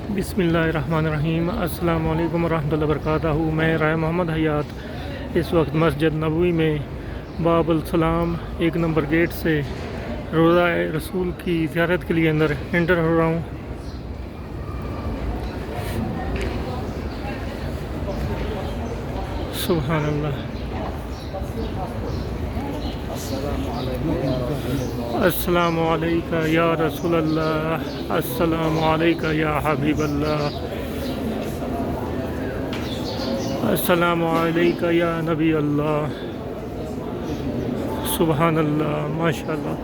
बिस्मिल्लाहिर्रहमानिर्रहीम। अस्सलामु अलैकुम वरहमतुल्लाहि वबरकातुहू। मैं राय मोहम्मद हयात इस वक्त मस्जिद नबवी में बाबुल सलाम 1 नंबर गेट से रोज़ा रसूल की ज़ियारत के लिए अंदर एंटर हो रहा हूँ। सुभान अल्लाह। अस्सलामु अलैका या रसूल अल्लाह, अस्सलामु अलैका या हबीब अल्लाह, अस्सलामु अलैका या नबी अल्लाह। सुभान अल्लाह, माशाअल्लाह।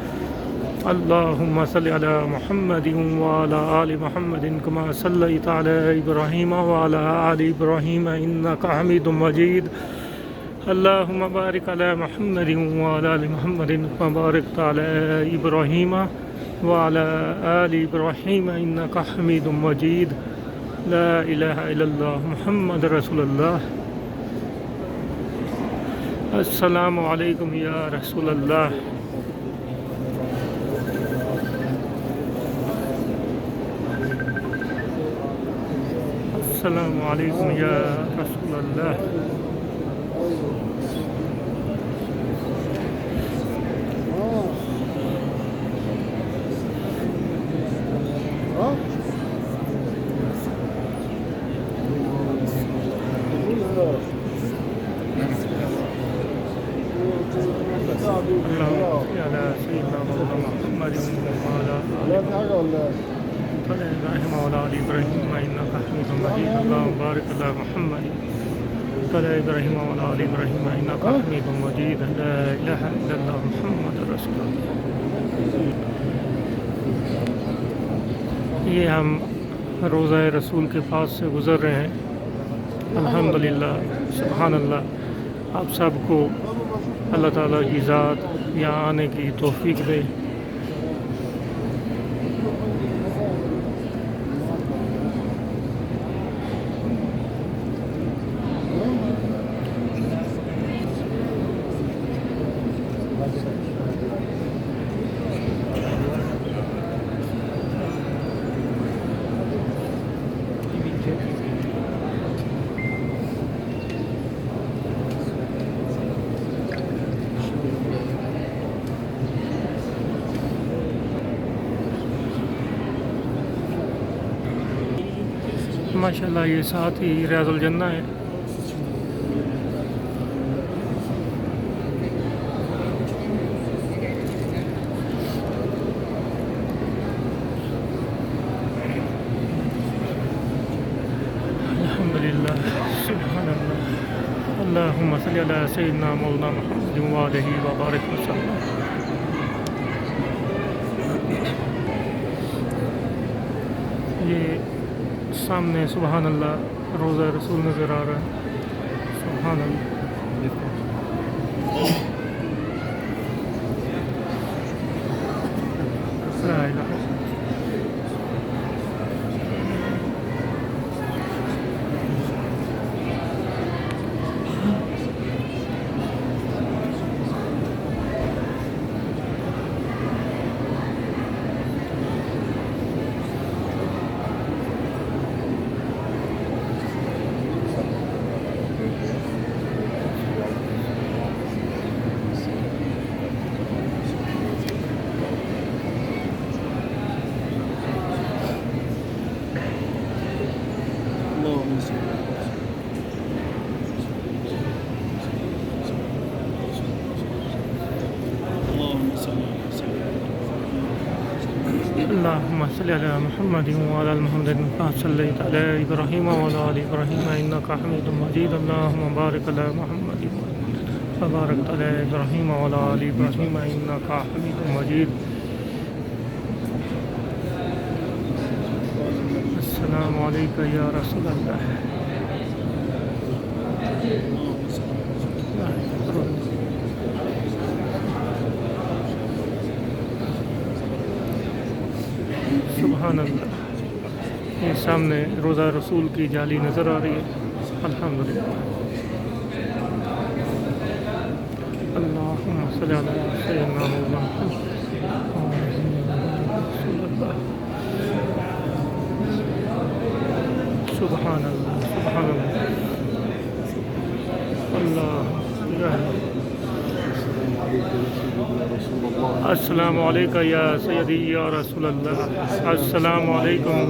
अल्लाहुम्मा सल्लि अला मुहम्मदिन व अला आलि मुहम्मदिन कमा सल्लैता अला इब्राहीम व अला आलि इब्राहीम इन्नका हमीदुम मजीद। अल्लाहुम्मा बारिक अला मुहम्मदिन व अला आलि मुहम्मदिन कमा बारकता अला इब्राहीम व अला आलि इब्राहीम इन्नका हमीदुम मजीद। ला इलाहा इल्लल्लाह मुहम्मद रसूलुल्लाह। अस्सलामु अलैकुम या रसूल अल्लाह। अस्सलामु अलैकुम या रसूल अल्लाह। ये हम रोज़ा रसूल के पास से गुज़र रहे हैं। अल्हम्दुलिल्लाह, सुभान अल्लाह। आप सबको अल्लाह ताला की ज़ात यहाँ आने की तौफीक दे। माशाल्लाह, ये साथ ही रियाजुल जन्ना है। अल्हम्दुलिल्लाह, सुभान अल्लाह। अल्लाहुम्मा सल्लि अला सय्यिदिना मौलाना मुहम्मद व आलिहि व बारिक वसल्लम। ये सामने सुभान अल्लाह रोज़ा रसूल नज़र आ रहा है। सुभान अल्लाह। ला इलाहा अल्लाहुम्मा सल्लि अला मुहम्मदिन व अला आलि मुहम्मदिन कमा सल्लैता अला इब्राहीम व अला आलि इब्राहीम इन्नका हमीदुम मजीद। अल्लाहुम्मा बारिक अला मुहम्मदिन व बारकता अला इब्राहीम व अला आलि इब्राहीम इन्नका हमीदुम मजीद। अस्सलामु अलैका या रसूल अल्लाह। सुभान अल्लाह। ये सामने रोज़ा रसूल की जाली नज़र आ रही है। अल्हम्दुलिल्लाह। अल्लाहुम्मा सल्लि अला सय्यिदिना मौलाना मुहम्मद। सुभान अल्लाह, सुभान अल्लाह, अल्लाह। अस्सलामु अलैका या सय्यदी या रसूल अल्लाह, अस्सलामु अलैकुम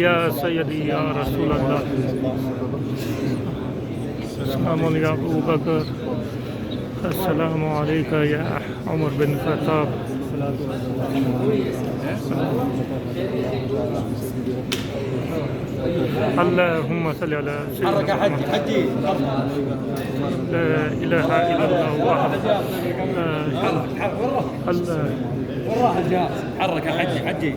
या सय्यदी या रसूल अल्लाह, अस्सलामु अलैका अबू बकर, अस्सलामु अलैका या उमर बिन खत्ताब। अल्लाहुम्मा सल्लि अला सय्यिदिना ला इलाहा इल्लल्लाह वहद अल्लाह حرك يا حجي حجي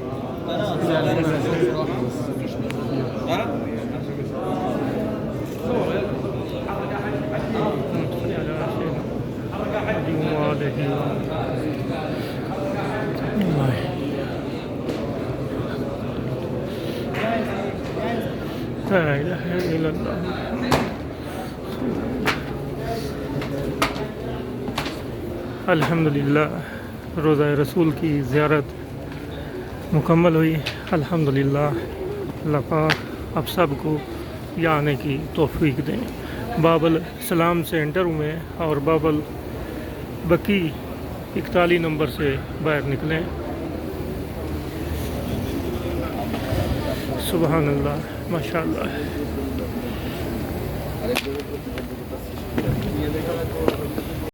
لا إله إلا الله। अल्हम्दुलिल्लाह रोज़ा रसूल की ज़ियारत मुकम्मल हुई। अल्हम्दुलिल्लाह अल्लाह पाक आप सबको यहाँ आने की तौफीक दें। बाबल सलाम सेंटर में और बाबल बकी 41 नंबर से बाहर निकलें। सुभान अल्लाह, माशाअल्लाह।